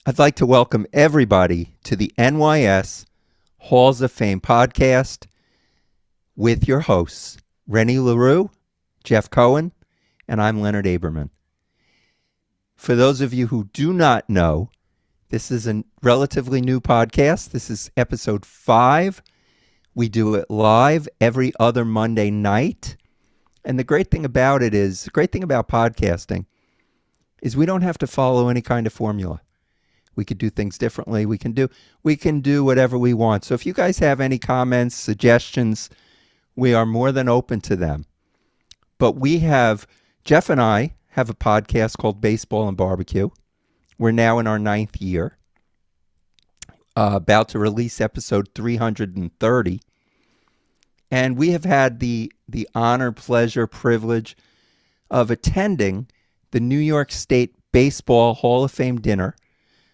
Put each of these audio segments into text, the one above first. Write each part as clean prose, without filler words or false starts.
I'd like to welcome everybody to the NYS Halls of Fame podcast with your hosts, Rennie LeRoux, Jeff Cohen, and I'm Leonard Aberman. For those of you who do not know, this is a relatively new podcast. This is episode 5. We do it live every other Monday night. And the great thing about podcasting is we don't have to follow any kind of formula. We could do things differently. We can do whatever we want. So if you guys have any comments, suggestions, we are more than open to them. But Jeff and I have a podcast called Baseball and Barbecue. We're now in our 9th year, about to release episode 330. And we have had the honor, pleasure, privilege of attending the New York State Baseball Hall of Fame dinner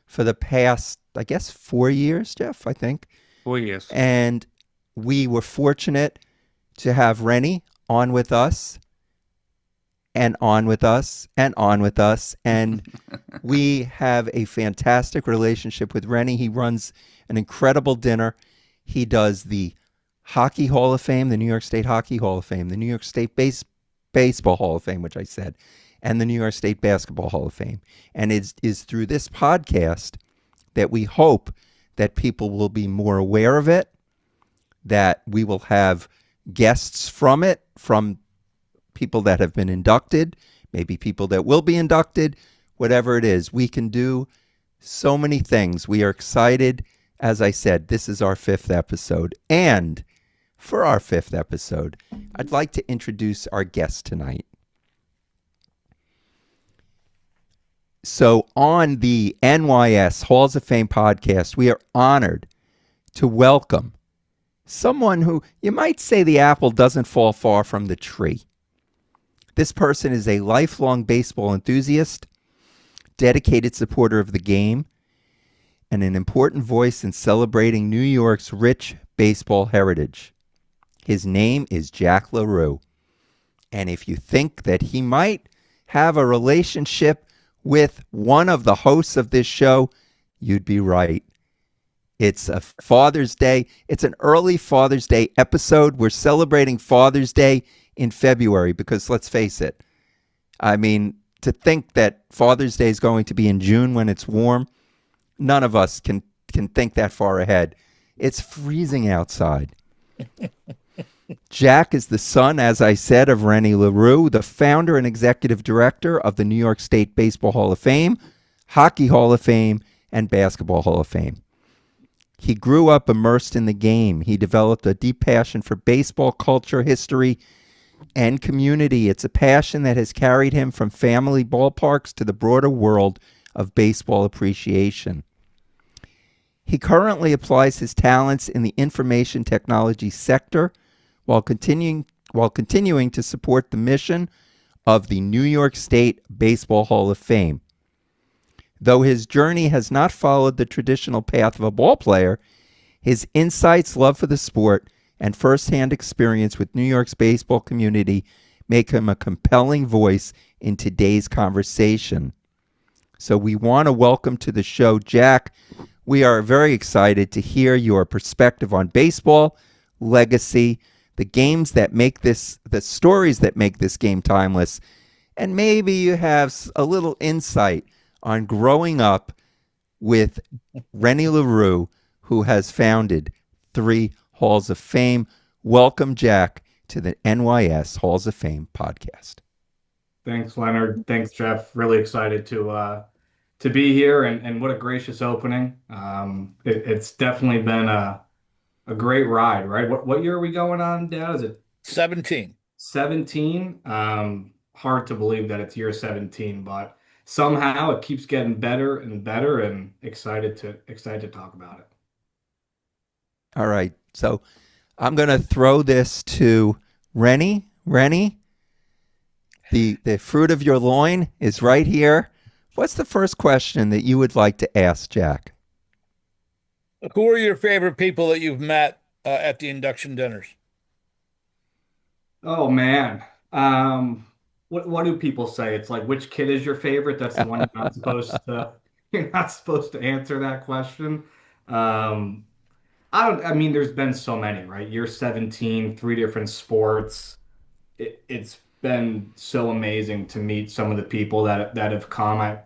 for the past, 4 years, Jeff, I think. 4 years. And we were fortunate to have Rennie on with us and on with us and on with us. And we have a fantastic relationship with Rennie. He runs an incredible dinner. He does the Hockey Hall of Fame, the New York State Hockey Hall of Fame, the New York State Baseball Hall of Fame, which I said, and the New York State Basketball Hall of Fame. And it is through this podcast that we hope that people will be more aware of it, that we will have guests from people that have been inducted, maybe people that will be inducted, whatever it is. We can do so many things. We are excited. As I said, this is our 5th episode. And for our 5th episode, I'd like to introduce our guest tonight. So on the NYS Halls of Fame podcast, we are honored to welcome someone who you might say the apple doesn't fall far from the tree. This person is a lifelong baseball enthusiast, dedicated supporter of the game, and an important voice in celebrating New York's rich baseball heritage. His name is Jack LeRoux. And if you think that he might have a relationship with one of the hosts of this show, you'd be right. It's a Father's Day. It's an early Father's Day episode. We're celebrating Father's Day in February because let's face it. I mean, to think that Father's Day is going to be in June when it's warm, none of us can think that far ahead. It's freezing outside. Jack is the son, as I said, of Rennie LeRoux, the founder and executive director of the New York State Baseball Hall of Fame, Hockey Hall of Fame, and Basketball Hall of Fame. He grew up immersed in the game. He developed a deep passion for baseball culture, history, and community. It's a passion that has carried him from family ballparks to the broader world of baseball appreciation. He currently applies his talents in the information technology sector while continuing to support the mission of the New York State Baseball Hall of Fame. Though his journey has not followed the traditional path of a ball player, his insights, love for the sport, and firsthand experience with New York's baseball community make him a compelling voice in today's conversation. So we want to welcome to the show, Jack. We are very excited to hear your perspective on baseball, legacy, the stories that make this game timeless, and maybe you have a little insight on growing up with Rennie LeRoux, who has founded 3 Halls of Fame. Welcome, Jack, to the NYS Halls of Fame podcast. Thanks, Leonard. Thanks, Jeff. Really excited to be here, and what a gracious opening. It's definitely been a great ride, right? What year are we going on, Dad? Is it 17. 17? Hard to believe that it's year 17, but somehow it keeps getting better and better, and excited to talk about it. All right. So I'm going to throw this to Rennie. Rennie, the fruit of your loin is right here. What's the first question that you would like to ask Jack? Who are your favorite people that you've met at the induction dinners? Oh man. What do people say? It's like, which kid is your favorite? That's the one you're not supposed to you're not supposed to answer that question. Um, I mean, there's been so many, right? You're 17, three different sports. It's been so amazing to meet some of the people that have come.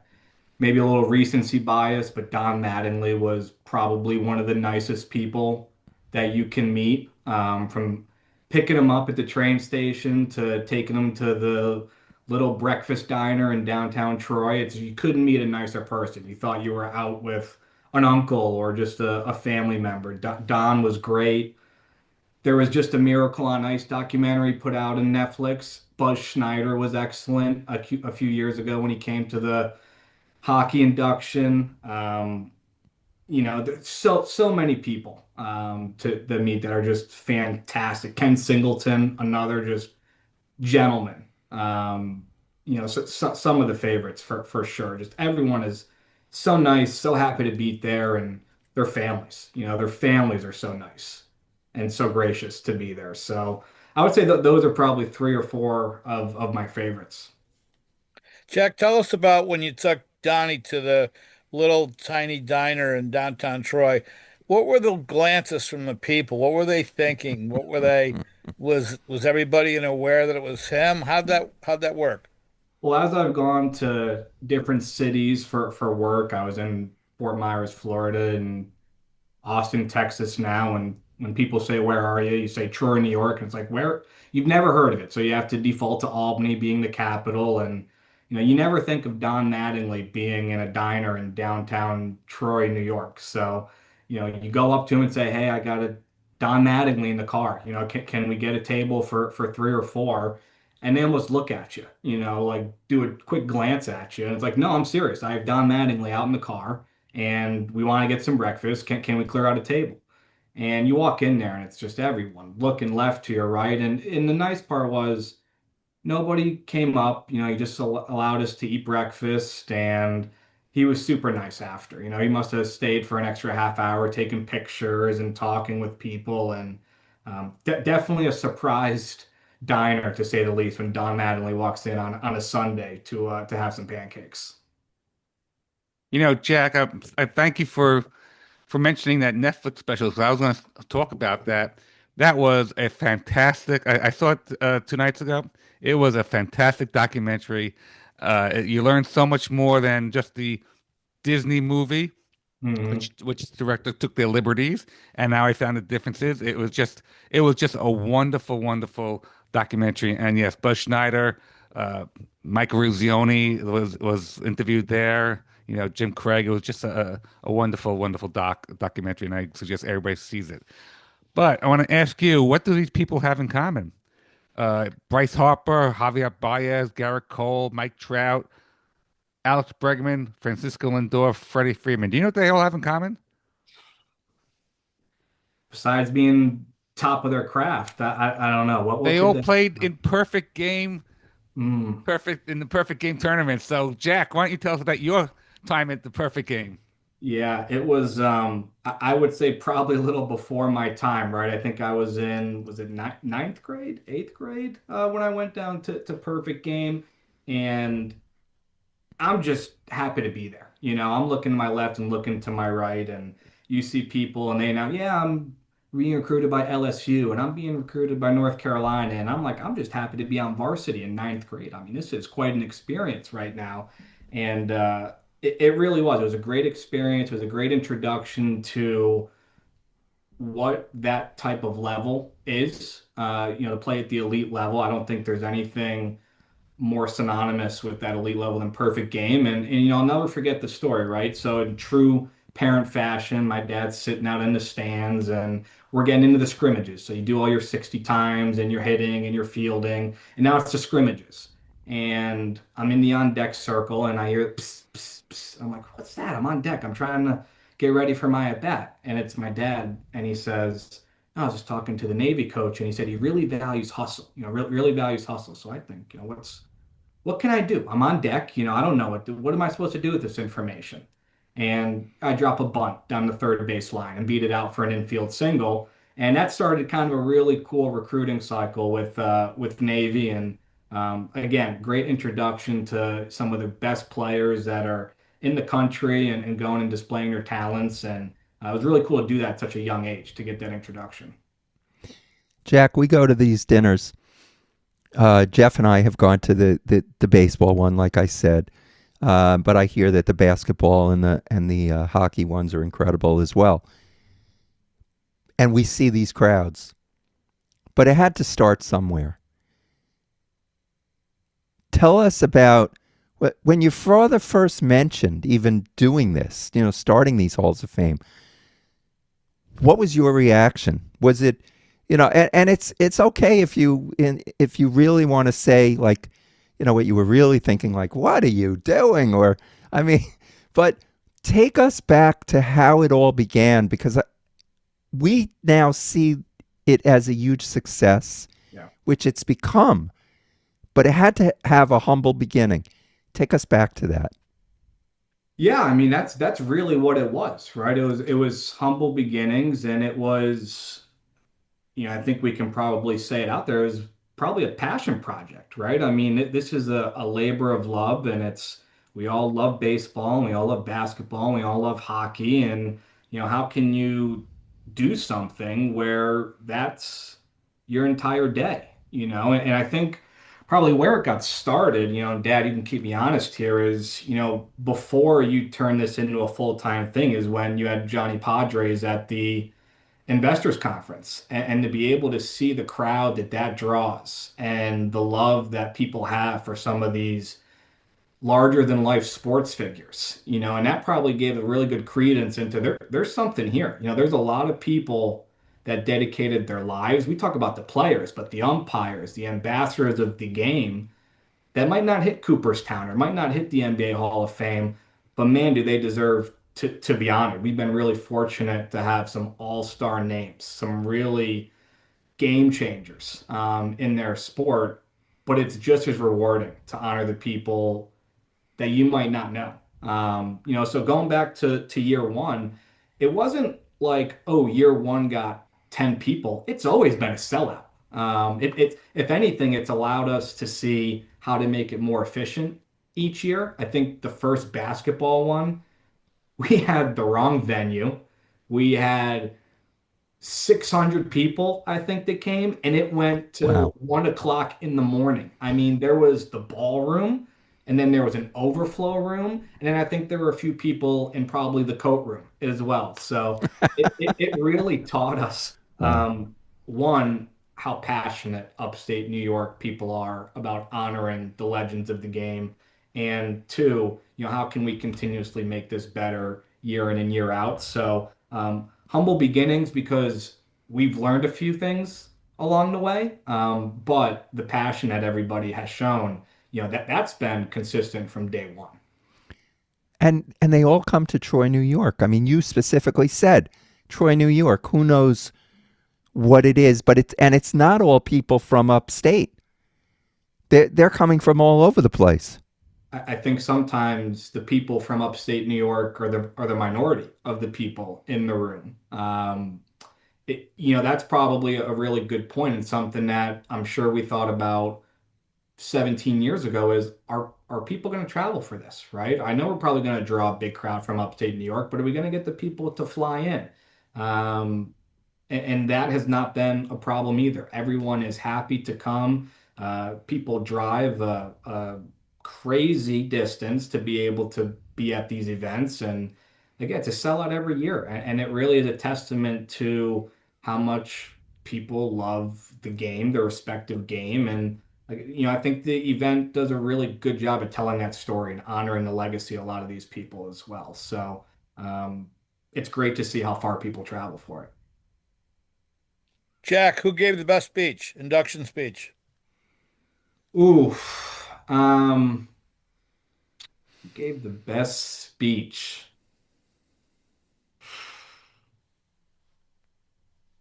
Maybe a little recency bias, but Don Mattingly was probably one of the nicest people that you can meet. From picking him up at the train station to taking him to the little breakfast diner in downtown Troy, you couldn't meet a nicer person. You thought you were out with an uncle or just a family member. Don was great. There was just a Miracle on Ice documentary put out on Netflix. Buzz Schneider was excellent a few years ago when he came to the hockey induction. There's so many people to meet that are just fantastic. Ken Singleton, another just gentleman. Some of the favorites for sure. Just everyone is so nice, so happy to be there, and their families. Their families are so nice and so gracious to be there. So I would say that those are probably three or four of my favorites. Jack, tell us about when you took Donnie to the little tiny diner in downtown Troy. What were the glances from the people? What were they thinking? What were they? Was everybody aware that it was him? How'd that work? Well, as I've gone to different cities for work, I was in Fort Myers, Florida, and Austin, Texas now. And when people say, "Where are you?" You say Troy, New York, and it's like, where? You've never heard of it. So you have to default to Albany being the capital. And you never think of Don Mattingly being in a diner in downtown Troy, New York. So, you go up to him and say, "Hey, I got a Don Mattingly in the car. Can we get a table for three or four?" And they almost look at you, like do a quick glance at you. And it's like, "No, I'm serious. I have Don Mattingly out in the car and we want to get some breakfast. Can we clear out a table?" And you walk in there and it's just everyone looking left to your right. And the nice part was nobody came up. He just allowed us to eat breakfast and he was super nice after. He must have stayed for an extra half hour taking pictures and talking with people. And definitely a surprised diner, to say the least, when Don Mattingly walks in on a Sunday to have some pancakes. Jack, I thank you for mentioning that Netflix special because I was going to talk about that. That was a fantastic. I saw it 2 nights ago. It was a fantastic documentary. You learned so much more than just the Disney movie, Mhm. which director took their liberties, and now I found the differences. It was just a wonderful, wonderful documentary. And yes, Buzz Schneider, uh, Mike Ruzioni was interviewed there. Jim Craig. It was just a wonderful, wonderful documentary, and I suggest everybody sees it. But I want to ask you, what do these people have in common? Bryce Harper, Javier Baez, Garrett Cole, Mike Trout, Alex Bregman, Francisco Lindor, Freddie Freeman. Do you know what they all have in common? Besides being top of their craft, I don't know what They could all they. played in Mm. the perfect game tournament. So, Jack, why don't you tell us about your time at the perfect game? Yeah, it was I would say probably a little before my time, right? I think I was in, was it ninth grade, eighth grade, when I went down to Perfect Game. And I'm just happy to be there. I'm looking to my left and looking to my right, and you see people, and they know, yeah, I'm being recruited by LSU, and I'm being recruited by North Carolina, and I'm like, I'm just happy to be on varsity in ninth grade. I mean, this is quite an experience right now, and it really was. It was a great experience. It was a great introduction to what that type of level is. To play at the elite level. I don't think there's anything more synonymous with that elite level than Perfect Game. And I'll never forget the story, right? So in true parent fashion, my dad's sitting out in the stands and we're getting into the scrimmages. So you do all your 60 times and you're hitting and you're fielding, and now it's the scrimmages. And I'm in the on deck circle and I hear pss, pss, pss. I'm like, what's that? I'm on deck. I'm trying to get ready for my at bat. And it's my dad. And he says, I was just talking to the Navy coach, and he said he really values hustle, really values hustle. So I think, what can I do? I'm on deck. I don't know what am I supposed to do with this information? And I drop a bunt down the third base line and beat it out for an infield single. And that started kind of a really cool recruiting cycle with Navy. And again, great introduction to some of the best players that are in the country and going and displaying their talents. And it was really cool to do that at such a young age to get that introduction. Jack, we go to these dinners. Jeff and I have gone to the baseball one, like I said, but I hear that the basketball and the hockey ones are incredible as well. And we see these crowds, but it had to start somewhere. Tell us about when your father first mentioned even doing this, starting these halls of fame. What was your reaction? Was it, and it's okay if you really want to say like, what you were really thinking, like, what are you doing? Or, I mean, but take us back to how it all began, because we now see it as a huge success, Yeah. which it's become, but it had to have a humble beginning. Take us back to that. Yeah, I mean that's really what it was, right? It was humble beginnings, and it was, I think we can probably say it out there. It was probably a passion project, right? I mean, this is a labor of love, and we all love baseball, and we all love basketball, and we all love hockey, and how can you do something where that's your entire day, and I think probably where it got started, Dad, you can keep me honest here, is, before you turn this into a full-time thing is when you had Johnny Padres at the investors conference, and to be able to see the crowd that draws and the love that people have for some of these larger than life sports figures, and that probably gave a really good credence into there's something here. There's a lot of people that dedicated their lives. We talk about the players, but the umpires, the ambassadors of the game, that might not hit Cooperstown or might not hit the NBA Hall of Fame, but man, do they deserve to be honored. We've been really fortunate to have some all-star names, some really game changers in their sport, but it's just as rewarding to honor the people that you might not know. So going back to year one, it wasn't like, oh, year one got 10 people. It's always been a sellout. If anything, it's allowed us to see how to make it more efficient each year. I think the first basketball one, we had the wrong venue. We had 600 people, I think, that came, and it went till Wow. 1 o'clock in the morning. I mean, there was the ballroom, and then there was an overflow room, and then I think there were a few people in probably the coat room as well. So it really taught us, Wow. one, how passionate upstate New York people are about honoring the legends of the game, and two, how can we continuously make this better year in and year out? So, humble beginnings because we've learned a few things along the way, but the passion that everybody has shown, that's been consistent from day one. And they all come to Troy, New York. I mean, you specifically said Troy, New York. Who knows what it is, but it's not all people from upstate. They're coming from all over the place. I think sometimes the people from upstate New York are the minority of the people in the room. That's probably a really good point, and something that I'm sure we thought about 17 years ago is, are people going to travel for this, right? I know we're probably going to draw a big crowd from upstate New York, but are we going to get the people to fly in? Um, and that has not been a problem either. Everyone is happy to come. People drive a crazy distance to be able to be at these events, and again, to sell out every year. And it really is a testament to how much people love the game, the respective game, and I think the event does a really good job of telling that story and honoring the legacy of a lot of these people as well. So um, it's great to see how far people travel for it. Jack, who gave the best speech, induction speech? Ooh, um, gave the best speech.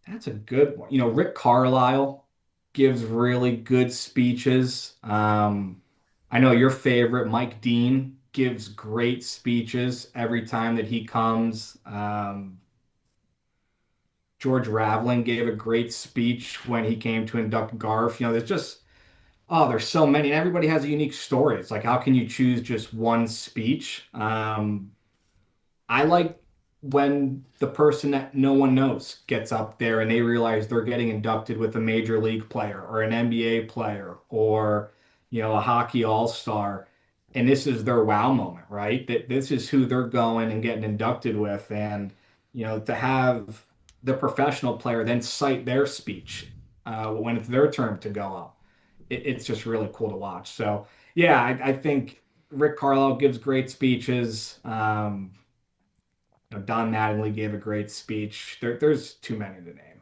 That's a good one. Rick Carlisle gives really good speeches. I know your favorite, Mike Dean, gives great speeches every time that he comes. George Raveling gave a great speech when he came to induct Garf. There's just Oh, there's so many, and everybody has a unique story. It's like, how can you choose just one speech? I like when the person that no one knows gets up there and they realize they're getting inducted with a major league player or an NBA player or, a hockey all-star. And this is their wow moment, right? That this is who they're going and getting inducted with. And, to have the professional player then cite their speech when it's their turn to go up, it's just really cool to watch. So, yeah, I think Rick Carlisle gives great speeches. Don Mattingly gave a great speech. There's too many to name.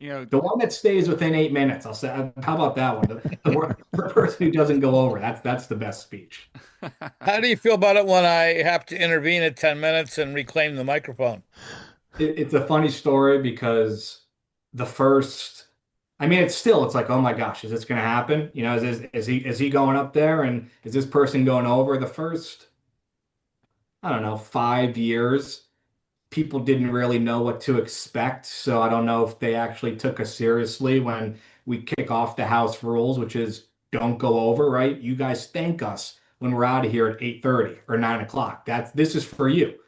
You know, The one that stays within 8 minutes, I'll say. How about that one? The person who doesn't go over. That's the best speech. How do you feel about it when I have to intervene at 10 minutes and reclaim the microphone? It's a funny story because the first, I mean, it's like, oh my gosh, is this going to happen? Is he going up there and is this person going over? The first, I don't know, 5 years, people didn't really know what to expect. So I don't know if they actually took us seriously when we kick off the house rules, which is don't go over, right? You guys thank us when we're out of here at 8:30 or 9 o'clock. This is for you.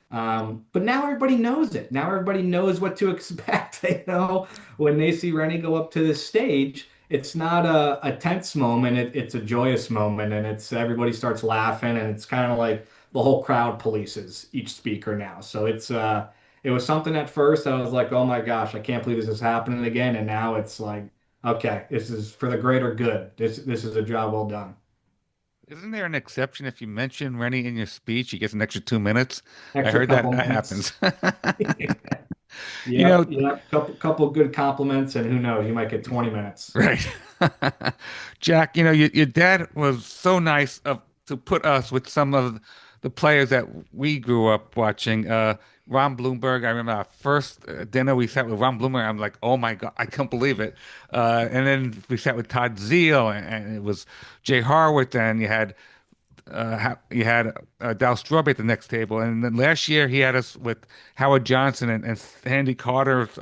But now everybody knows it. Now everybody knows what to expect. They know when they see Rennie go up to the stage, it's not a tense moment. It's a joyous moment, and it's everybody starts laughing, and it's kind of like the whole crowd polices each speaker now. So it was something at first I was like, oh my gosh, I can't believe this is happening again, and now it's like, okay, this is for the greater good. This is a job well done. isn't there an exception if you mention Rennie in your speech, he gets an extra 2 minutes? I Extra heard that couple that minutes. happens. You Yep, know, yep. Couple good compliments, and who knows, you might get 20 minutes. right. Jack, your dad was so nice to put us with some of the players that we grew up watching. Ron Bloomberg, I remember our first dinner we sat with Ron Bloomberg. I'm like, oh my God, I can't believe it. And then we sat with Todd Zeal, and it was Jay Harwitz, and you had Dal Strawberry at the next table, and then last year he had us with Howard Johnson and Sandy Carter's,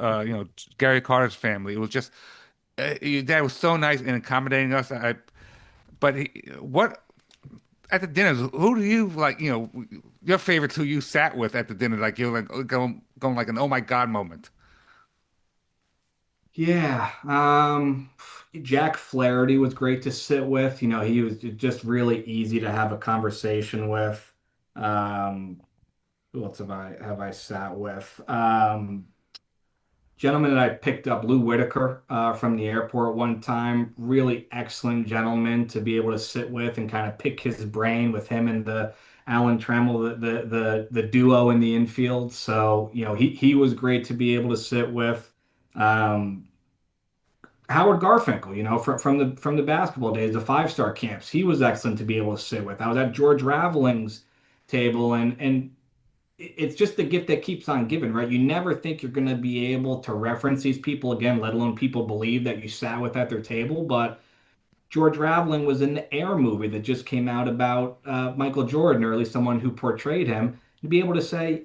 Gary Carter's family. It was just your dad was so nice in accommodating us. But what at the dinners? Who do you like? Your favorites who you sat with at the dinner? Like you're like going like an oh my God moment. Yeah, Jack Flaherty was great to sit with. He was just really easy to have a conversation with. Um, who else have I sat with? Gentleman that I picked up, Lou Whitaker, from the airport one time. Really excellent gentleman to be able to sit with and kind of pick his brain with him and the Alan Trammell, the duo in the infield. So, he was great to be able to sit with. Um, Howard Garfinkel, from the basketball days, the five-star camps, he was excellent to be able to sit with. I was at George Raveling's table, and it's just the gift that keeps on giving, right? You never think you're going to be able to reference these people again, let alone people believe that you sat with at their table. But George Raveling was in the Air movie that just came out about Michael Jordan, or at least someone who portrayed him, to be able to say,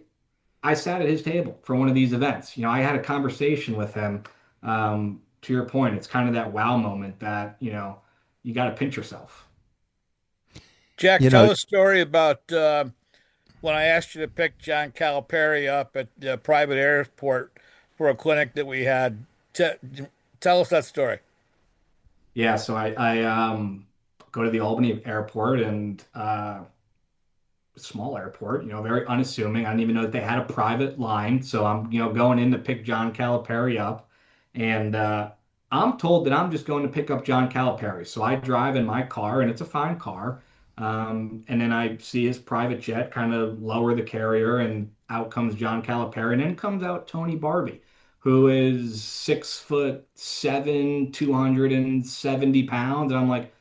I sat at his table for one of these events. I had a conversation with him. To your point, it's kind of that wow moment that, you got to pinch yourself. Jack, You know, tell a story about when I asked you to pick John Calipari up at the private airport for a clinic that we had. T Tell us that story. Yeah, so I go to the Albany airport and small airport, very unassuming. I didn't even know that they had a private line. So I'm, going in to pick John Calipari up. And I'm told that I'm just going to pick up John Calipari. So I drive in my car, and it's a fine car. And then I see his private jet kind of lower the carrier, and out comes John Calipari. And then comes out Tony Barbie, who is 6'7", 270 pounds. And I'm like,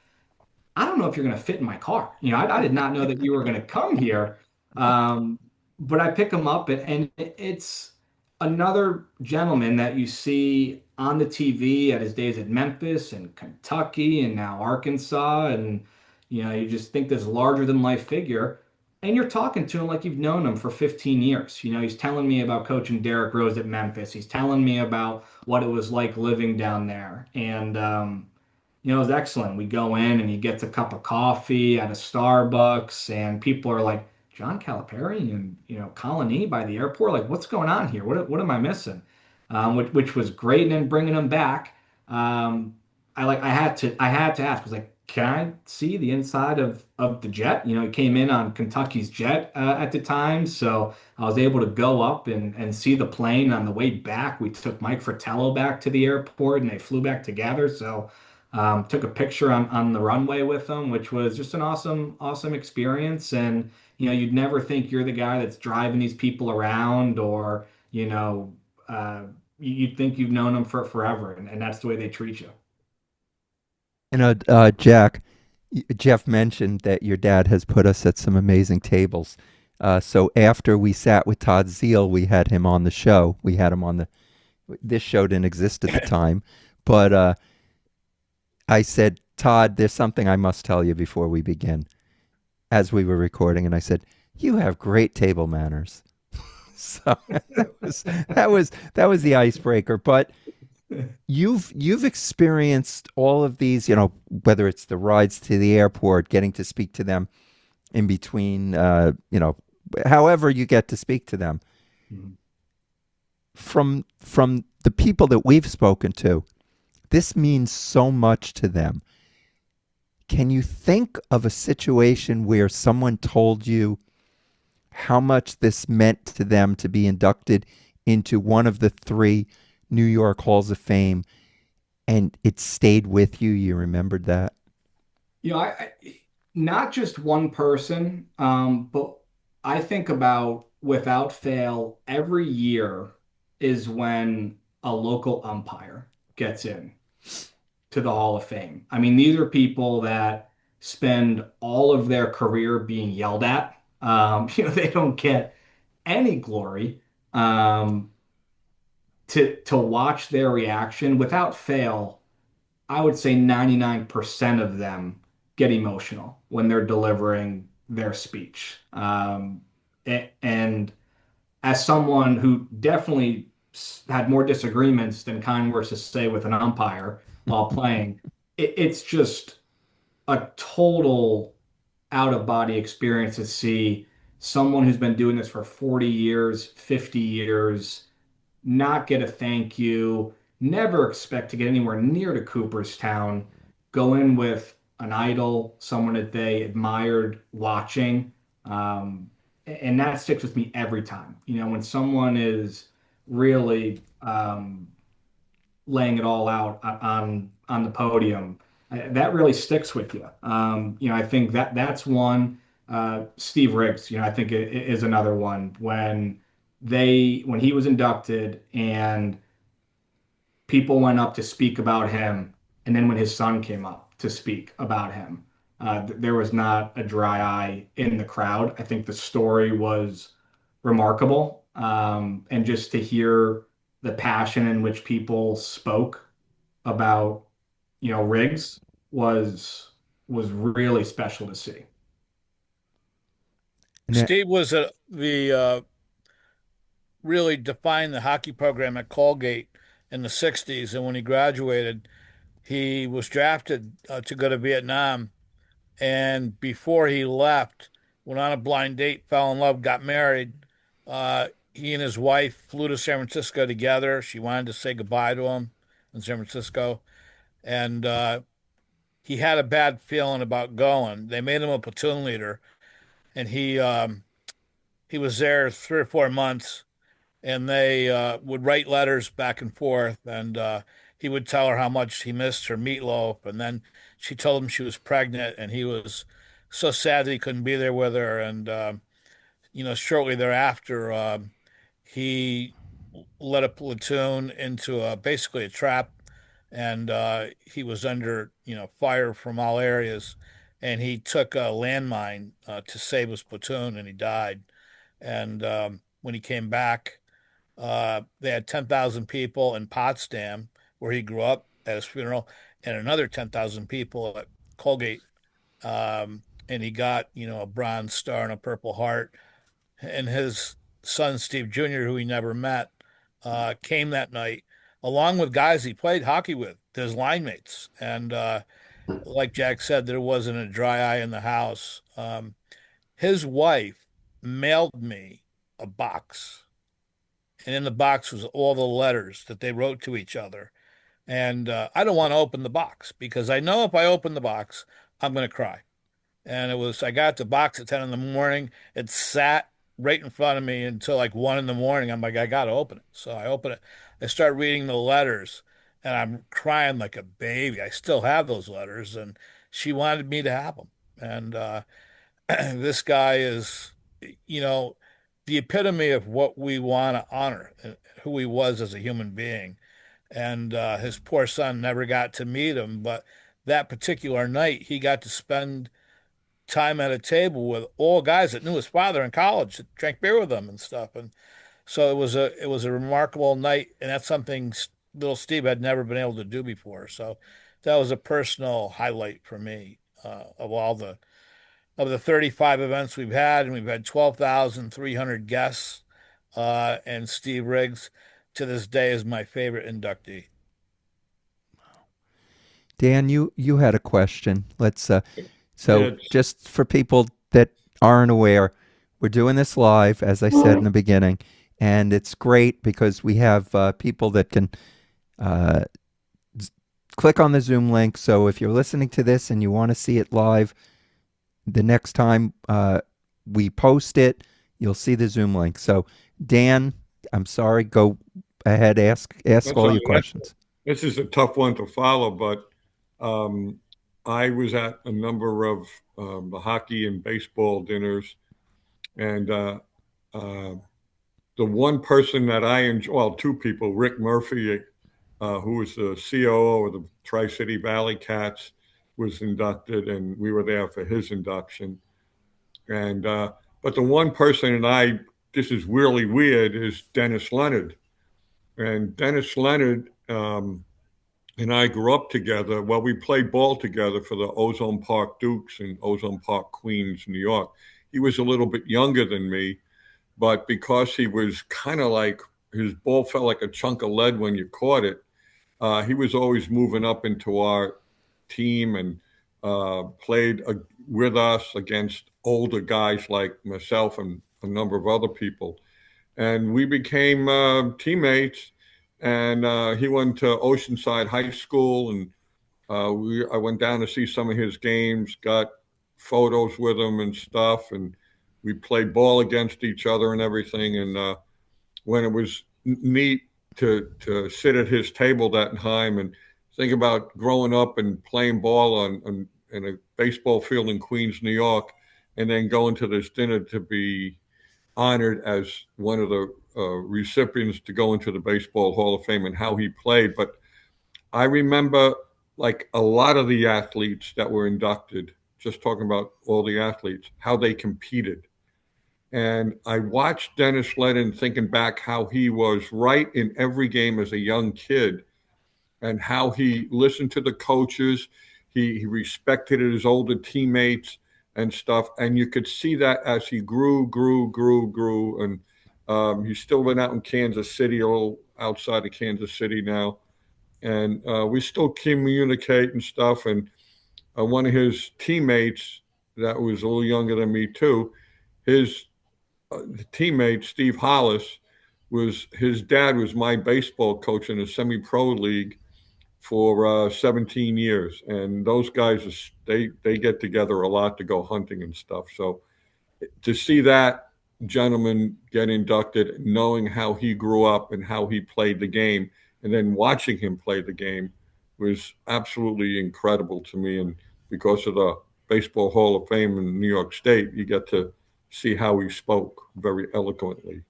I don't know if you're going to fit in my car. I did not know that you were going to come here. Um, but I pick him up, and it's another gentleman that you see on the TV at his days at Memphis and Kentucky and now Arkansas. And, you just think this larger than life figure. And you're talking to him like you've known him for 15 years. He's telling me about coaching Derrick Rose at Memphis. He's telling me about what it was like living down there. And, it was excellent. We go in and he gets a cup of coffee at a Starbucks, and people are like, John Calipari and Colony by the airport. Like, what's going on here? What am I missing? Which was great. And then bringing him back, um, I had to ask. I was like, can I see the inside of the jet? He came in on Kentucky's jet at the time, so I was able to go up and see the plane. On the way back, we took Mike Fratello back to the airport, and they flew back together. So took a picture on the runway with them, which was just an awesome experience. And you'd never think you're the guy that's driving these people around, or uh, you'd think you've known them for forever, and that's the way they treat you. Jack, Jeff mentioned that your dad has put us at some amazing tables. So after we sat with Todd Zeal, we had him on the show. We had him on the. This show didn't exist at the time, but I said, Todd, there's something I must tell you before we begin. As we were recording, and I said, you have great table manners. So that was the icebreaker. But you've experienced all of these, whether it's the rides to the airport, getting to speak to them in between, however you get to speak to them. Mhm. From the people that we've spoken to, this means so much to them. Can you think of a situation where someone told you how much this meant to them to be inducted into one of the three New York Halls of Fame, and it stayed with you? You remembered that? Not just one person, but I think about without fail, every year is when a local umpire gets in to the Hall of Fame. I mean, these are people that spend all of their career being yelled at. They don't get any glory. Um, to watch their reaction without fail, I would say 99% of them get emotional when they're delivering their speech. And as someone who definitely had more disagreements than kind words to say with an umpire while playing, it's just a total out of body experience to see someone who's been doing this for 40 years, 50 years, not get a thank you, never expect to get anywhere near to Cooperstown, go in with an idol, someone that they admired watching. Um, and that sticks with me every time. When someone is really laying it all out on the podium, that really sticks with you. I think that's one. Steve Riggs, I think is another one when he was inducted and people went up to speak about him, and then when his son came up to speak about him, there was not a dry eye in the crowd. I think the story was remarkable, and just to hear the passion in which people spoke about, Riggs was really special to see. And that, Steve was the really defined the hockey program at Colgate in the 60s. And when he graduated, he was drafted to go to Vietnam. And before he left, went on a blind date, fell in love, got married. He and his wife flew to San Francisco together. She wanted to say goodbye to him in San Francisco. And he had a bad feeling about going. They made him a platoon leader, and he was there 3 or 4 months, and they would write letters back and forth, and he would tell her how much he missed her meatloaf, and then she told him she was pregnant, and he was so sad that he couldn't be there with her. And shortly thereafter, he led a platoon into basically a trap, and he was under fire from all areas, and he took a landmine to save his platoon, and he died. And when he came back, they had 10,000 people in Potsdam, where he grew up, at his funeral, and another 10,000 people at Colgate. And he got, a Bronze Star and a Purple Heart. And his son, Steve Jr., who he never met, came that night, along with guys he played hockey with, his line mates. And like Jack said, there wasn't a dry eye in the house. His wife mailed me a box, and in the box was all the letters that they wrote to each other. And I don't want to open the box because I know if I open the box, I'm going to cry. And I got the box at 10 in the morning. It sat right in front of me until like 1 in the morning. I'm like, I got to open it. So I open it. I start reading the letters and I'm crying like a baby. I still have those letters and she wanted me to have them. And this guy is, you know, the epitome of what we want to honor, who he was as a human being. And his poor son never got to meet him, but that particular night he got to spend time at a table with all guys that knew his father in college, that drank beer with him and stuff. And so it was a remarkable night, and that's something little Steve had never been able to do before. So that was a personal highlight for me of the 35 events we've had, and we've had 12,300 guests. And Steve Riggs, to this day, is my favorite inductee. Dan, you had a question. Let's Yeah, so just for people that aren't aware, we're doing this live, as I said in the beginning, and it's great because we have people that can uh, click on the Zoom link. So if you're listening to this and you want to see it live, the next time we post it, you'll see the Zoom link. So Dan, I'm sorry. Go ahead, ask that's all all your right. questions. This is a tough one to follow, but I was at a number of the hockey and baseball dinners, and uh, the one person that I enjoy, well, two people, Rick Murphy, who was the COO of the Tri-City Valley Cats, was inducted, and we were there for his induction. And but the one person, and this is really weird, is Dennis Leonard. And Dennis Leonard and I grew up together. Well, we played ball together for the Ozone Park Dukes in Ozone Park, Queens, New York. He was a little bit younger than me, but because he was kind of like his ball felt like a chunk of lead when you caught it, he was always moving up into our team and played with us against older guys like myself and a number of other people. And we became teammates. And he went to Oceanside High School, and I went down to see some of his games, got photos with him and stuff, and we played ball against each other and everything. And when it was neat to sit at his table that time and think about growing up and playing ball in a baseball field in Queens, New York, and then going to this dinner to be honored as one of the recipients to go into the Baseball Hall of Fame and how he played. But I remember like a lot of the athletes that were inducted, just talking about all the athletes, how they competed. And I watched Dennis Ledden thinking back how he was right in every game as a young kid and how he listened to the coaches. He respected his older teammates and stuff. And you could see that as he grew. And he's still been out in Kansas City, a little outside of Kansas City now. And we still communicate and stuff. And one of his teammates that was a little younger than me too, his teammate, Steve Hollis, was his dad was my baseball coach in a semi-pro league for 17 years, and those guys they get together a lot to go hunting and stuff. So to see that gentleman get inducted, knowing how he grew up and how he played the game, and then watching him play the game was absolutely incredible to me. And because of the Baseball Hall of Fame in New York State, you get to see how he spoke very eloquently.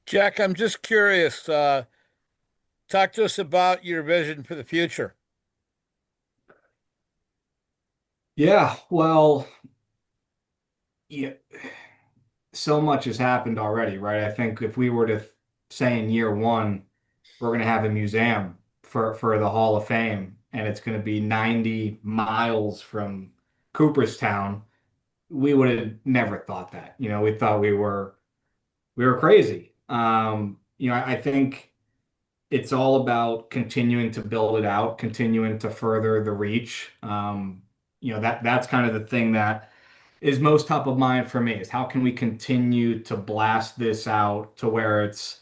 Jack, I'm just curious. Talk to us about your vision for the future. Yeah, well, yeah, so much has happened already, right? I think if we were to say in year one, we're going to have a museum for the Hall of Fame, and it's going to be 90 miles from Cooperstown, we would have never thought that. We thought we were crazy. I think it's all about continuing to build it out, continuing to further the reach. That's kind of the thing that is most top of mind for me is how can we continue to blast this out to where it's,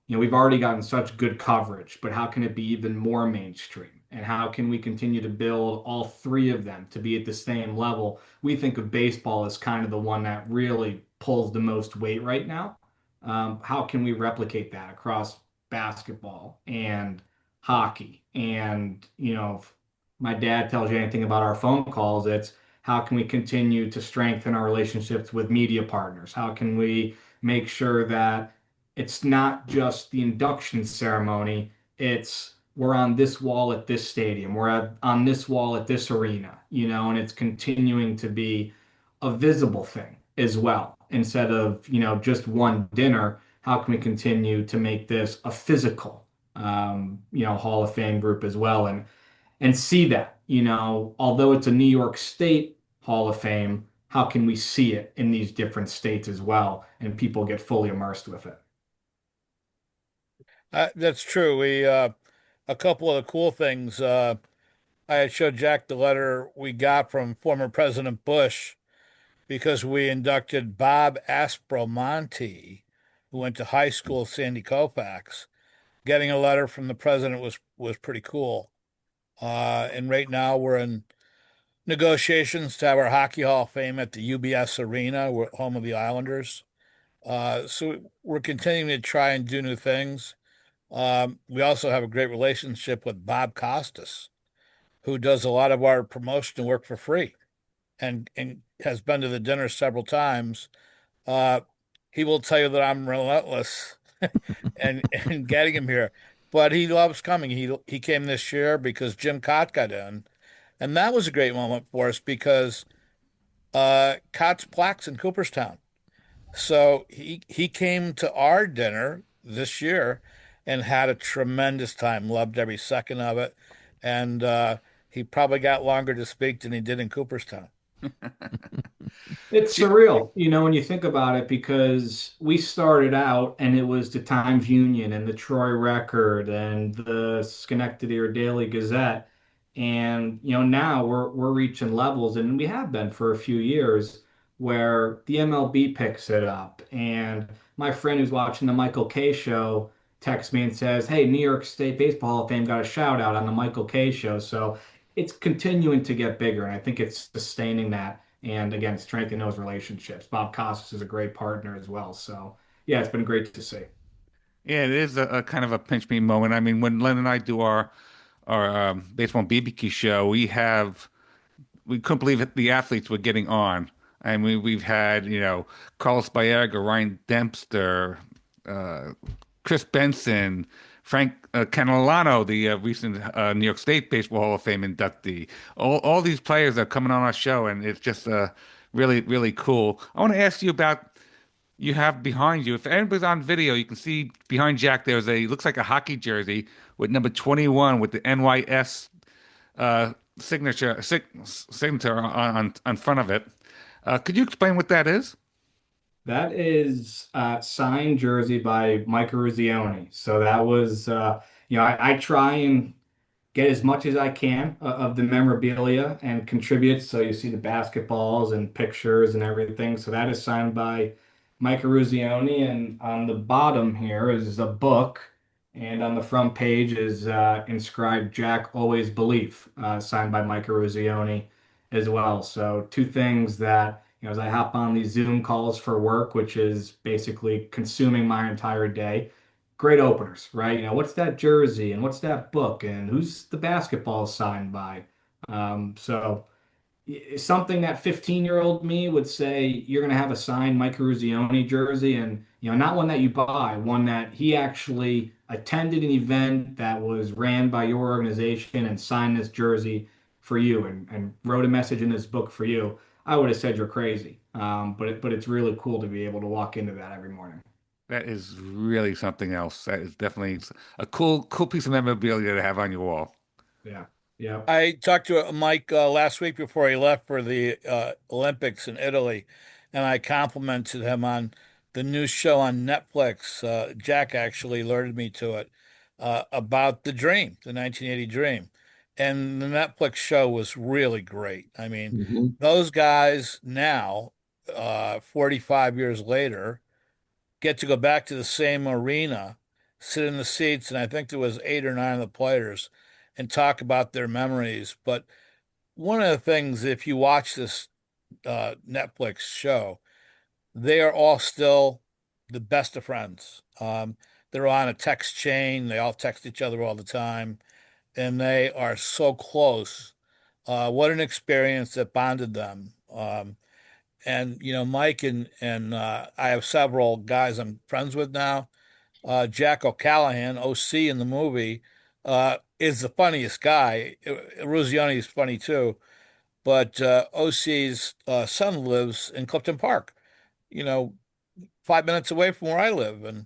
we've already gotten such good coverage, but how can it be even more mainstream? And how can we continue to build all three of them to be at the same level? We think of baseball as kind of the one that really pulls the most weight right now. How can we replicate that across basketball and hockey? And, if my dad tells you anything about our phone calls, it's how can we continue to strengthen our relationships with media partners? How can we make sure that it's not just the induction ceremony, it's we're on this wall at this stadium, on this wall at this arena, and it's continuing to be a visible thing as well. Instead of, just one dinner, how can we continue to make this a physical, Hall of Fame group as well? And see that, although it's a New York State Hall of Fame, how can we see it in these different states as well and people get fully immersed with it? That's true. A couple of the cool things. I had showed Jack the letter we got from former President Bush because we inducted Bob Aspromonte, who went to high school with Sandy Koufax. Getting a letter from the president was pretty cool. And right now we're in negotiations to have our Hockey Hall of Fame at the UBS Arena, we're home of the Islanders. So we're continuing to try and do new things. We also have a great relationship with Bob Costas, who does a lot of our promotion work for free and has been to the dinner several times. Uh, he will tell you that I'm relentless and getting him here, but he loves coming. He came this year because Jim Cott got in, and that was a great moment for us because Cott's plaques in Cooperstown. So he came to our dinner this year and had a tremendous time, loved every second of it, and he probably got longer to speak than he did in Cooperstown. It's surreal, when you think about it, because we started out and it was the Times Union and the Troy Record and the Schenectady or Daily Gazette. And, now we're reaching levels, and we have been for a few years, where the MLB picks it up. And my friend who's watching the Michael Kay show texts me and says, "Hey, New York State Baseball Hall of Fame got a shout out on the Michael Kay show." So it's continuing to get bigger, and I think it's sustaining that and again strengthen those relationships. Bob Costas is a great partner as well. So yeah, it's been great to see. Yeah, it is a kind of a pinch me moment. I mean, when Len and I do our baseball BBQ show, we couldn't believe it, the athletes were getting on. I mean, we've had, Carlos Baerga, Ryan Dempster, uh, Chris Benson, Frank Canelano, the recent New York State Baseball Hall of Fame inductee. All these players are coming on our show, and it's just really, really cool. I want to ask you about you have behind you. If anybody's on video, you can see behind Jack there's looks like a hockey jersey with number 21 with the NYS signature on front of it. Could you explain what that is? That is signed jersey by Mike Ruzioni. So that was, I try and get as much as I can of the memorabilia and contribute. So you see the basketballs and pictures and everything. So that is signed by Mike Ruzioni. And on the bottom here is a book. And on the front page is inscribed Jack Always Believe, signed by Mike Ruzioni as well. So two things that, as I hop on these Zoom calls for work, which is basically consuming my entire day, great openers, right? What's that jersey and what's that book and who's the basketball signed by? So something that 15-year-old me would say, you're going to have a signed Mike Ruzioni jersey, and not one that you buy, one that he actually attended an event that was ran by your organization and signed this jersey for you and wrote a message in this book for you. I would have said you're crazy. But it's really cool to be able to walk into that every morning. That is really something else. That is definitely a cool piece of memorabilia to have on your wall. Yeah. Yeah. I talked to Mike last week before he left for the Olympics in Italy, and I complimented him on the new show on Netflix. Jack actually alerted me to it. about the dream, the 1980 dream. And the Netflix show was really great. I mean, Hmm. those guys now, 45 years later, get to go back to the same arena, sit in the seats, and I think there was 8 or 9 of the players, and talk about their memories. But one of the things, if you watch this Netflix show, they are all still the best of friends. They're on a text chain. They all text each other all the time, and they are so close. What an experience that bonded them. And Mike and I have several guys I'm friends with now. Jack O'Callahan, OC in the movie, is the funniest guy. Ruzioni is funny too, but OC's son lives in Clifton Park. You know, 5 minutes away from where I live. And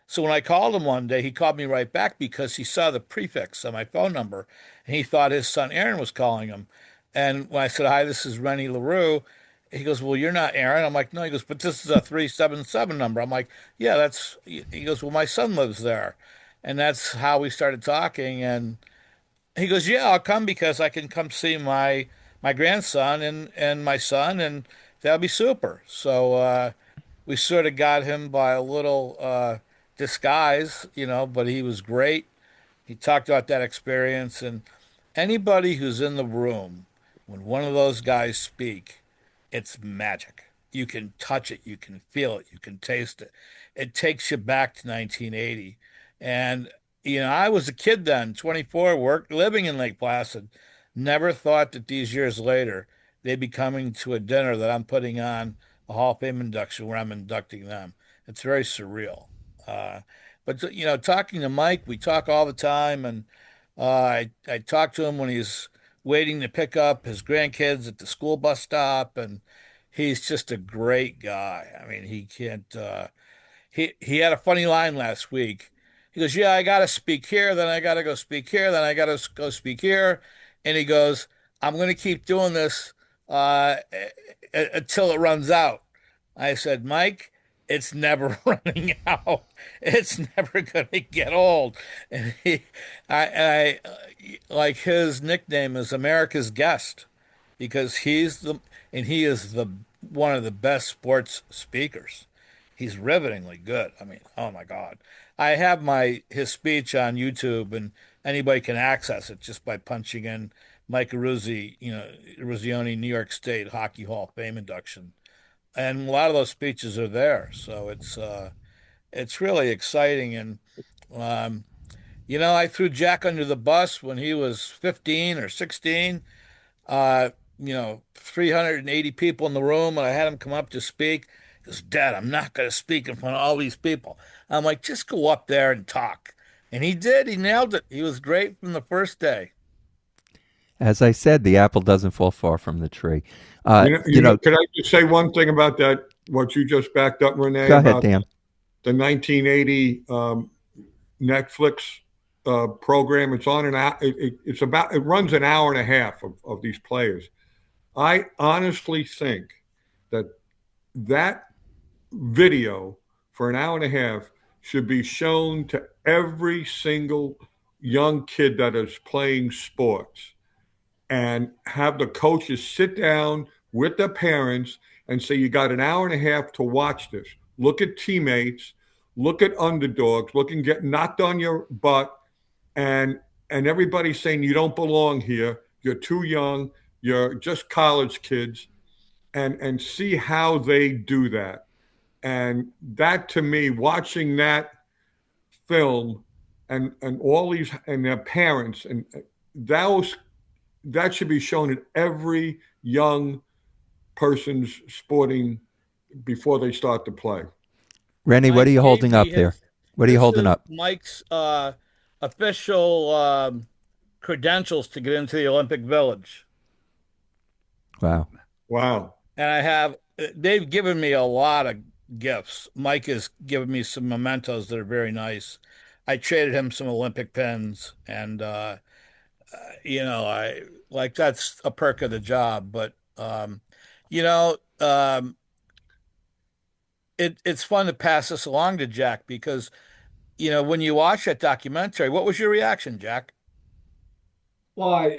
so when I called him one day, he called me right back because he saw the prefix on my phone number and he thought his son Aaron was calling him. And when I said, "Hi, this is Rennie LeRoux," he goes, "Well, you're not Aaron." I'm like, "No." He goes, "But this is a 377 number." I'm like, "Yeah, that's," he goes, "Well, my son lives there." And that's how we started talking. And he goes, "Yeah, I'll come because I can come see my grandson and my son, and that'll be super." So we sort of got him by a little disguise, but he was great. He talked about that experience, and anybody who's in the room when one of those guys speak, it's magic. You can touch it, you can feel it, you can taste it. It takes you back to 1980. And I was a kid then, 24, living in Lake Placid. Never thought that these years later they'd be coming to a dinner that I'm putting on a Hall of Fame induction where I'm inducting them. It's very surreal. Uh, but talking to Mike, we talk all the time, and I talked to him when he's waiting to pick up his grandkids at the school bus stop, and he's just a great guy. I mean, he can't. He had a funny line last week. He goes, "Yeah, I got to speak here, then I got to go speak here, then I got to go speak here," and he goes, "I'm going to keep doing this until it runs out." I said, "Mike, it's never running out. It's never going to get old." And like his nickname is America's Guest because he is the one of the best sports speakers. He's rivetingly good. I mean, oh my God. I have his speech on YouTube, and anybody can access it just by punching in Mike Ruzzi, Ruzioni, New York State Hockey Hall of Fame induction. And a lot of those speeches are there. So it's really exciting. And um, I threw Jack under the bus when he was 15 or 16. 380 people in the room, and I had him come up to speak. He goes, "Dad, I'm not going to speak in front of all these people." I'm like, "Just go up there and talk." And he did. He nailed it. He was great from the first day. As I said, the apple doesn't fall far from the tree. Could I just say one thing about that? What you just backed up, Renee, Go ahead, about Dan. the 1980 Netflix program. It's on it runs an hour and a half of these players. I honestly think that video for an hour and a half should be shown to every single young kid that is playing sports and have the coaches sit down with the parents and say, "You got an hour and a half to watch this. Look at teammates, look at underdogs, look and get knocked on your butt, and everybody's saying you don't belong here. You're too young. You're just college kids, and see how they do that." And that, to me, watching that film and all these and their parents, and that should be shown at every young person's sporting before they start to play. Rennie, what are Mike you gave holding me up there? his. What are you This holding is up? Mike's official credentials to get into the Olympic Village. Wow. Wow. And they've given me a lot of gifts. Mike has given me some mementos that are very nice. I traded him some Olympic pins, and I like that's a perk of the job. But you know, it's fun to pass this along to Jack because when you watched that documentary, what was your reaction, Jack? Well,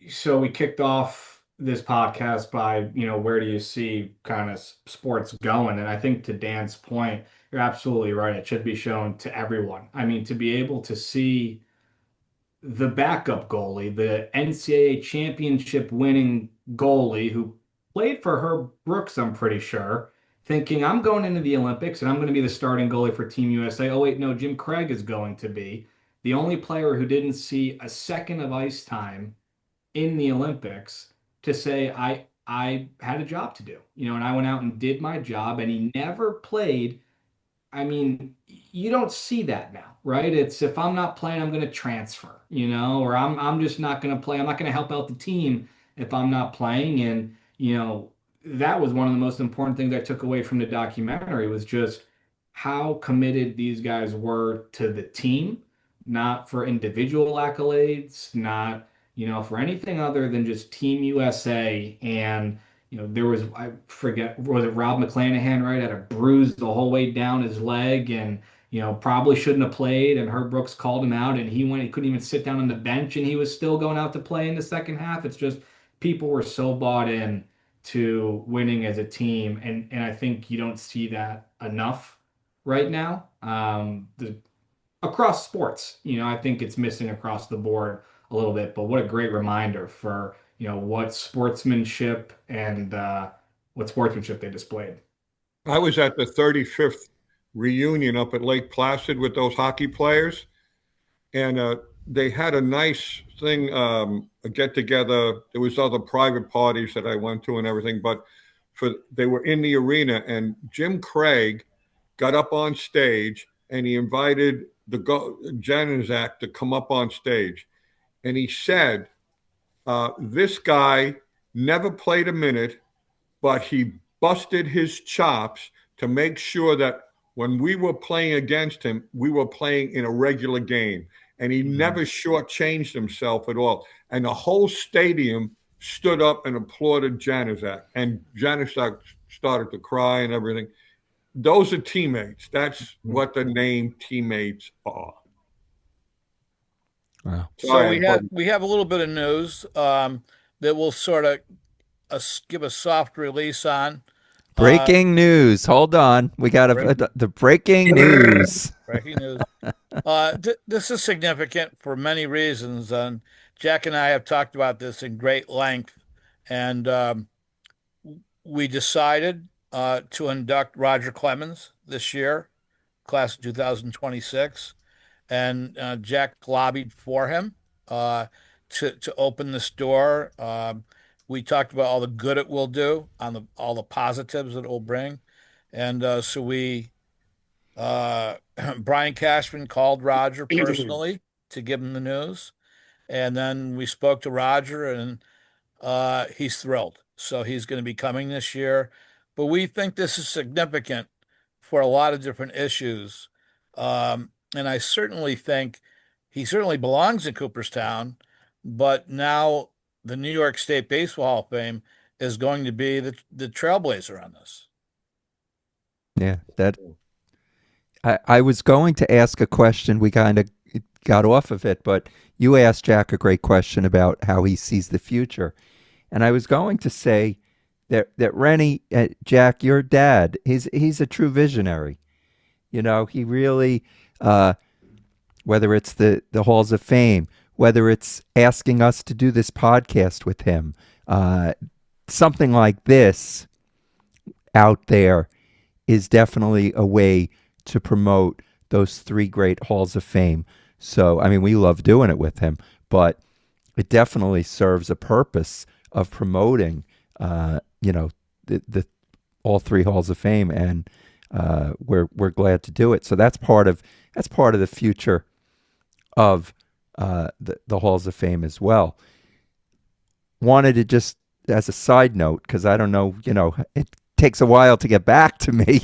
so we kicked off this podcast by, where do you see kind of sports going? And I think to Dan's point, you're absolutely right. It should be shown to everyone. I mean, to be able to see the backup goalie, the NCAA championship winning goalie who played for Herb Brooks, I'm pretty sure, thinking I'm going into the Olympics and I'm going to be the starting goalie for Team USA. Oh, wait, no, Jim Craig is going to be the only player who didn't see a second of ice time in the Olympics to say I had a job to do, and I went out and did my job, and he never played. I mean, you don't see that now, right? It's if I'm not playing, I'm going to transfer, or I'm just not going to play. I'm not going to help out the team if I'm not playing. And, that was one of the most important things I took away from the documentary was just how committed these guys were to the team, not for individual accolades, not, for anything other than just Team USA. And there was, I forget, was it Rob McClanahan, right? Had a bruise the whole way down his leg and, probably shouldn't have played. And Herb Brooks called him out and he couldn't even sit down on the bench and he was still going out to play in the second half. It's just people were so bought in to winning as a team. And I think you don't see that enough right now. Across sports, I think it's missing across the board a little bit, but what a great reminder for what sportsmanship and what sportsmanship they displayed. I was at the 35th reunion up at Lake Placid with those hockey players, and they had a nice thing, a get together. There was other private parties that I went to and everything, but they were in the arena, and Jim Craig got up on stage and he invited the Januzak to come up on stage, and he said, "This guy never played a minute, but he busted his chops to make sure that when we were playing against him, we were playing in a regular game. And he never shortchanged himself at all. And the whole stadium stood up and applauded Januzak. And Januzak started to cry and everything. Those are teammates. That's what the name teammates are. Wow. So we have a little bit of news that we'll sort of give a soft release on. Breaking news. Hold on. We got the breaking news. Breaking news. This is significant for many reasons, and Jack and I have talked about this in great length. And we decided to induct Roger Clemens this year, class of 2026, and Jack lobbied for him to open this door. We talked about all the good it will do, on all the positives that it will bring, and so Brian Cashman called Roger personally to give him the news, and then we spoke to Roger, and he's thrilled. So he's going to be coming this year, but we think this is significant for a lot of different issues, and I certainly think he certainly belongs in Cooperstown, but now the New York State Baseball Hall of Fame is going to be the trailblazer on this. Yeah, I was going to ask a question. We kind of got off of it, but you asked Jack a great question about how he sees the future. And I was going to say that Rennie, Jack, your dad, he's a true visionary. He really, whether it's the Halls of Fame, whether it's asking us to do this podcast with him, something like this out there is definitely a way to promote those three great Halls of Fame. So, I mean, we love doing it with him, but it definitely serves a purpose of promoting, the all three Halls of Fame, and we're glad to do it. So that's part of the future of the Halls of Fame as well. Wanted to just, as a side note, because I don't know, it takes a while to get back to me.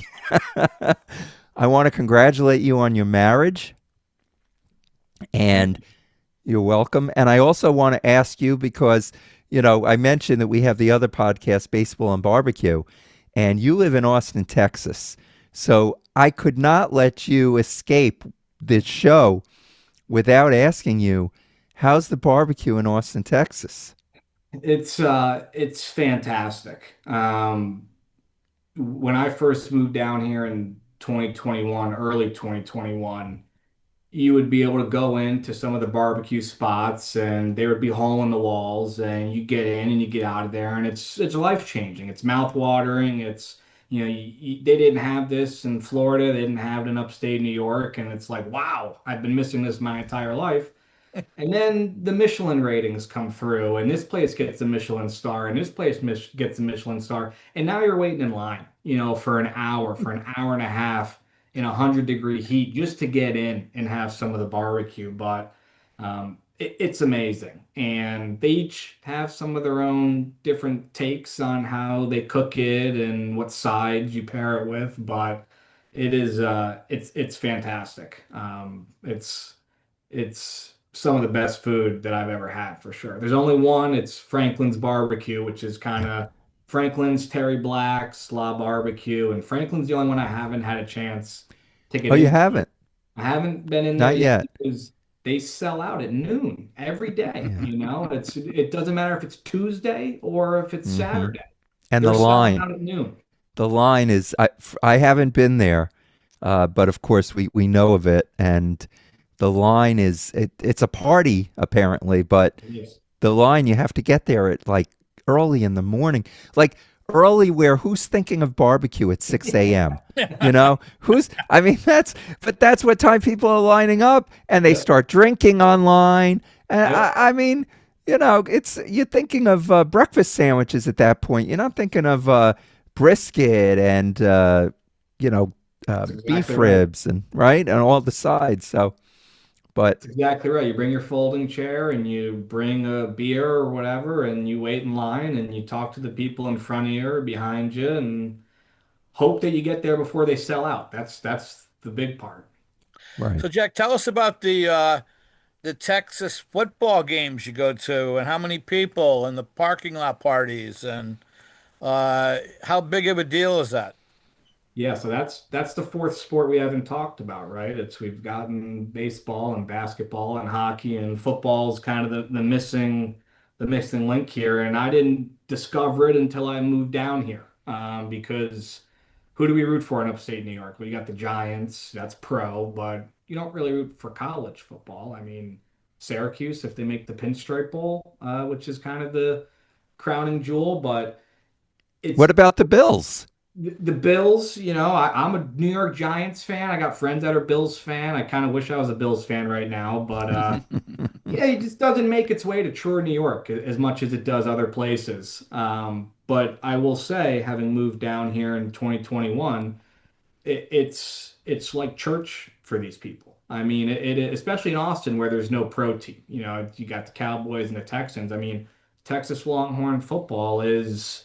I want to congratulate you on your marriage, and you're welcome. And I also want to ask you, because, I mentioned that we have the other podcast, Baseball and Barbecue, and you live in Austin, Texas. So I could not let you escape this show without asking you, how's the barbecue in Austin, Texas? It's fantastic. When I first moved down here in 2021, early 2021, you would be able to go into some of the barbecue spots and there would be hole in the walls and you get in and you get out of there and it's life changing. It's mouth watering. It's they didn't have this in Florida. They didn't have it in upstate New York, and it's like, wow, I've been missing this my entire life. And then the Michelin ratings come through, and this place gets a Michelin star, and this place gets a Michelin star, and now you're waiting in line, for an hour and a half in 100-degree heat just to get in and have some of the barbecue. But it's amazing, and they each have some of their own different takes on how they cook it and what sides you pair it with. But it's fantastic. It's some of the best food that I've ever had for sure. There's only one. It's Franklin's Barbecue, which is kind of Franklin's Terry Black, Slaw Barbecue, and Franklin's the only one I haven't had a chance to Oh, get you in. haven't? I haven't been in there Not yet yet. because they sell out at noon every day. Yeah. It doesn't matter if it's Tuesday or if it's Hmm. Saturday. And They're selling out at noon. the line is, I haven't been there, but of course we know of it, and the line is, it's a party apparently, but Yes. the line, you have to get there at like early in the morning, like early where who's thinking of barbecue at 6 a.m.? I mean, that's what time people are lining up and they Yep. start drinking online. And Yep. I mean, you're thinking of breakfast sandwiches at that point. You're not thinking of brisket and, you know, That's exactly beef right. ribs and right and all the sides. So, but That's exactly right. You bring your folding chair and you bring a beer or whatever, and you wait in line and you talk to the people in front of you or behind you and hope that you get there before they sell out. That's the big part. right. So, Jack, tell us about the Texas football games you go to, and how many people, and the parking lot parties, and how big of a deal is that? Yeah, so that's the fourth sport we haven't talked about, right? It's we've gotten baseball and basketball and hockey, and football's kind of the missing link here. And I didn't discover it until I moved down here. Because who do we root for in upstate New York? We got the Giants, that's pro, but you don't really root for college football. I mean, Syracuse, if they make the Pinstripe Bowl, which is kind of the crowning jewel, but What it's about the Bills? the Bills. I'm a New York Giants fan. I got friends that are Bills fan. I kind of wish I was a Bills fan right now, but yeah, it just doesn't make its way to true New York as much as it does other places. But I will say, having moved down here in 2021, it's like church for these people. I mean, especially in Austin where there's no pro team. You got the Cowboys and the Texans. I mean, Texas Longhorn football is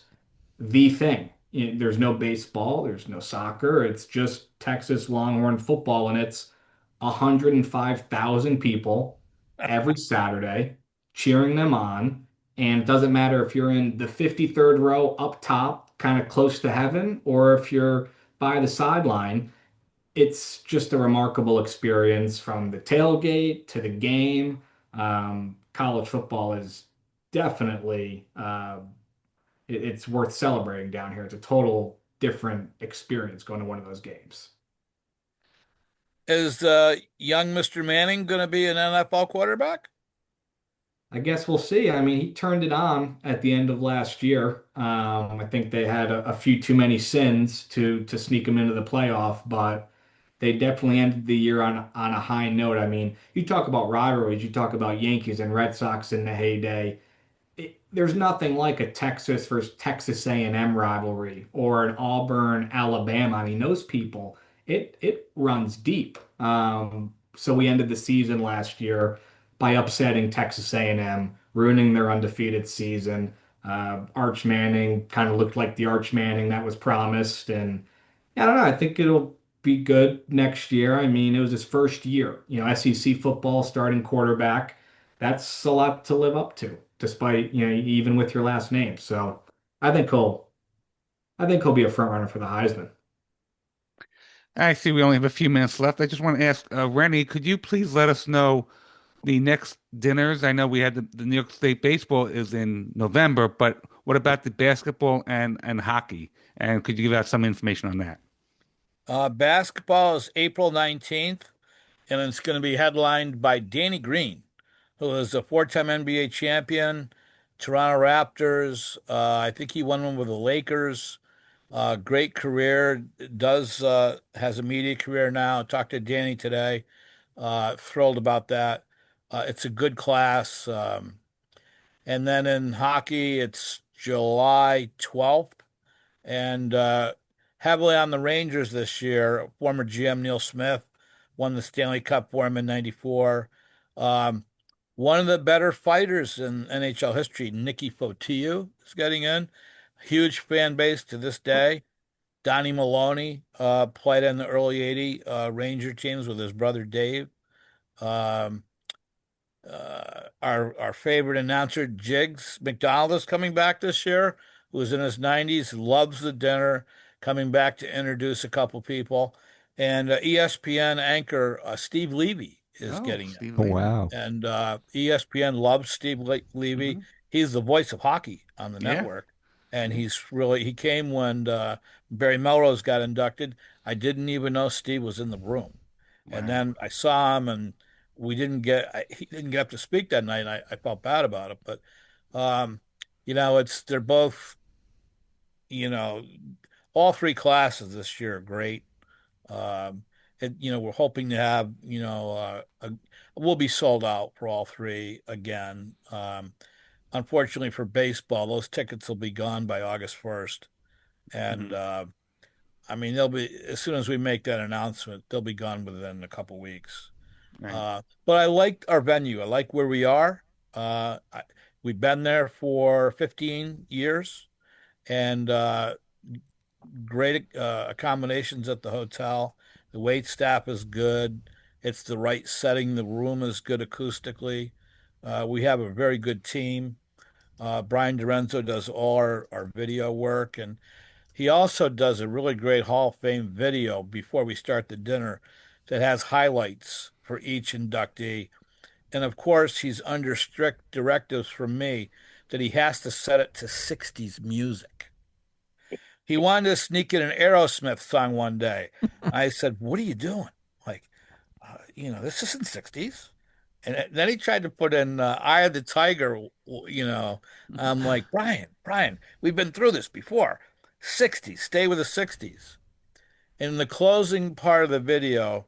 the thing. There's no baseball, there's no soccer. It's just Texas Longhorn football, and it's 105,000 people every Saturday cheering them on. And it doesn't matter if you're in the 53rd row up top, kind of close to heaven, or if you're by the sideline. It's just a remarkable experience from the tailgate to the game. College football is definitely it's worth celebrating down here. It's a total different experience going to one of those games. Is young Mr. Manning going to be an NFL quarterback? I guess we'll see. I mean, he turned it on at the end of last year. I think they had a few too many sins to sneak him into the playoff, but they definitely ended the year on a high note. I mean, you talk about rivalries, you talk about Yankees and Red Sox in the heyday. There's nothing like a Texas versus Texas A&M rivalry or an Auburn Alabama. I mean, those people, it runs deep. So we ended the season last year by upsetting Texas A&M, ruining their undefeated season. Arch Manning kind of looked like the Arch Manning that was promised, and I don't know. I think it'll be good next year. I mean, it was his first year. SEC football starting quarterback. That's a lot to live up to, despite, even with your last name. So I think he'll, I think he'll be a front runner for the Heisman. I see we only have a few minutes left. I just want to ask, Rennie, could you please let us know the next dinners? I know we had the New York State baseball is in November, but what about the basketball and hockey? And could you give out some information on that? Basketball is April 19th, and it's going to be headlined by Danny Green, who is a four-time NBA champion, Toronto Raptors. I think he won one with the Lakers. Great career. Does has a media career now. Talked to Danny today. Thrilled about that. It's a good class. And then in hockey, it's July 12th, and heavily on the Rangers this year. Former GM Neil Smith won the Stanley Cup for him in '94. Um, one of the better fighters in NHL history, Nicky Fotiu, is getting in. Huge fan base to this day. Donnie Maloney played in the early '80 Ranger teams with his brother Dave. Um, our favorite announcer, Jiggs McDonald, is coming back this year, who is in his 90s, loves the dinner, coming back to introduce a couple people. And ESPN anchor Steve Levy is Oh, getting in. Steve Oh, Levy. wow. And ESPN loves Steve Levy. Mhm. He's the voice of hockey on the Yeah. network. And Yeah. he came when Barry Melrose got inducted. I didn't even know Steve was in the room. And Wow. then I saw him, and he didn't get up to speak that night. And I felt bad about it. But, um, they're both, you know, all three classes this year are great. Um, we're hoping to have, we'll be sold out for all three again. Unfortunately for baseball, those tickets will be gone by August 1st. And Mhm. I mean, they'll be, as soon as we make that announcement, they'll be gone within a couple weeks. Right. But I like our venue. I like where we are. We've been there for 15 years, and great accommodations at the hotel. The wait staff is good. It's the right setting. The room is good acoustically. We have a very good team. Brian Dorenzo does all our video work, and he also does a really great Hall of Fame video before we start the dinner that has highlights for each inductee. And of course, he's under strict directives from me that he has to set it to 60s music. He wanted to sneak in an Aerosmith song one day. I said, "What are you doing? Like, this isn't 60s." And then he tried to put in Eye of the Tiger, I'm like, Brian, we've been through this before. 60s, stay with the 60s. In the closing part of the video,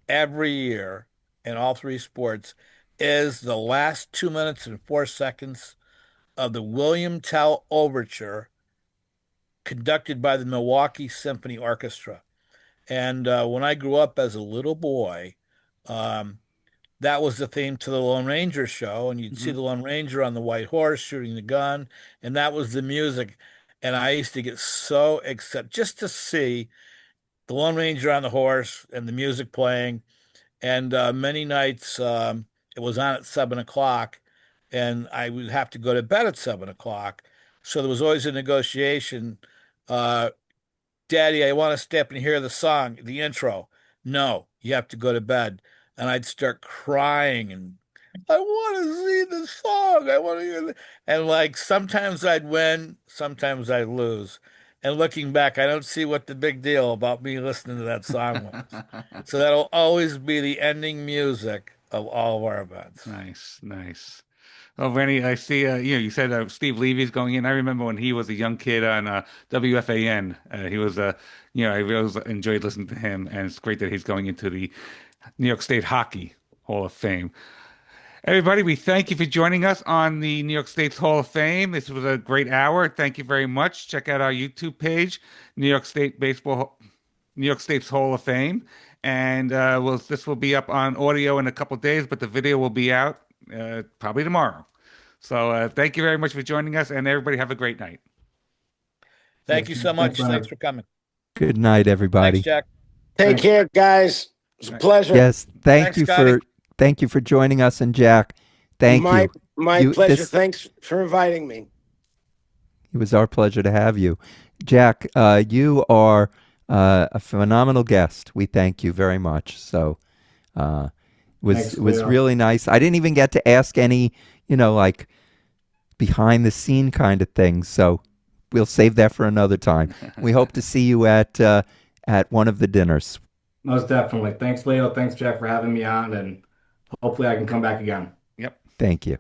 every year in all three sports is the last 2 minutes and 4 seconds of the William Tell Overture conducted by the Milwaukee Symphony Orchestra. And when I grew up as a little boy, um, that was the theme to the Lone Ranger show. And you'd see Mhm. the Lone Ranger on the white horse shooting the gun, and that was the music. And I used to get so excited just to see the Lone Ranger on the horse and the music playing. And many nights it was on at 7 o'clock, and I would have to go to bed at 7 o'clock. So there was always a negotiation. Uh, Daddy, I want to stay up and hear the song, the intro. No, you have to go to bed. And I'd start crying and I want to see the song. I want to hear the. And like sometimes I'd win, sometimes I'd lose. And looking back, I don't see what the big deal about me listening to that song was. So that'll always be the ending music of all of our events. Nice, nice. Oh, Rennie, I see. You said Steve Levy's going in. I remember when he was a young kid on WFAN. He was, I really enjoyed listening to him, and it's great that he's going into the New York State Hockey Hall of Fame. Everybody, we thank you for joining us on the New York State's Hall of Fame. This was a great hour. Thank you very much. Check out our YouTube page, New York State Baseball, New York State's Hall of Fame, and this will be up on audio in a couple of days, but the video will be out probably tomorrow. So thank you very much for joining us, and everybody have a great night. Thank you so Thanks, much. Thanks Leonard. for coming. Good night, Thanks, everybody. Jack. Take Thanks. care, guys. It was a Right. pleasure. Yes, Thanks, Scotty. thank you for joining us, and Jack, thank my, you. My You- pleasure. this- Thanks for inviting me. It was our pleasure to have you. Jack, you are a phenomenal guest. We thank you very much. So Thanks, it was Leo. really nice. I didn't even get to ask any, like behind the scene kind of things. So we'll save that for another time. We hope to see you at one of the dinners. Most definitely. Thanks, Leo. Thanks, Jack, for having me on, and hopefully I can come back again. Yep. Thank you.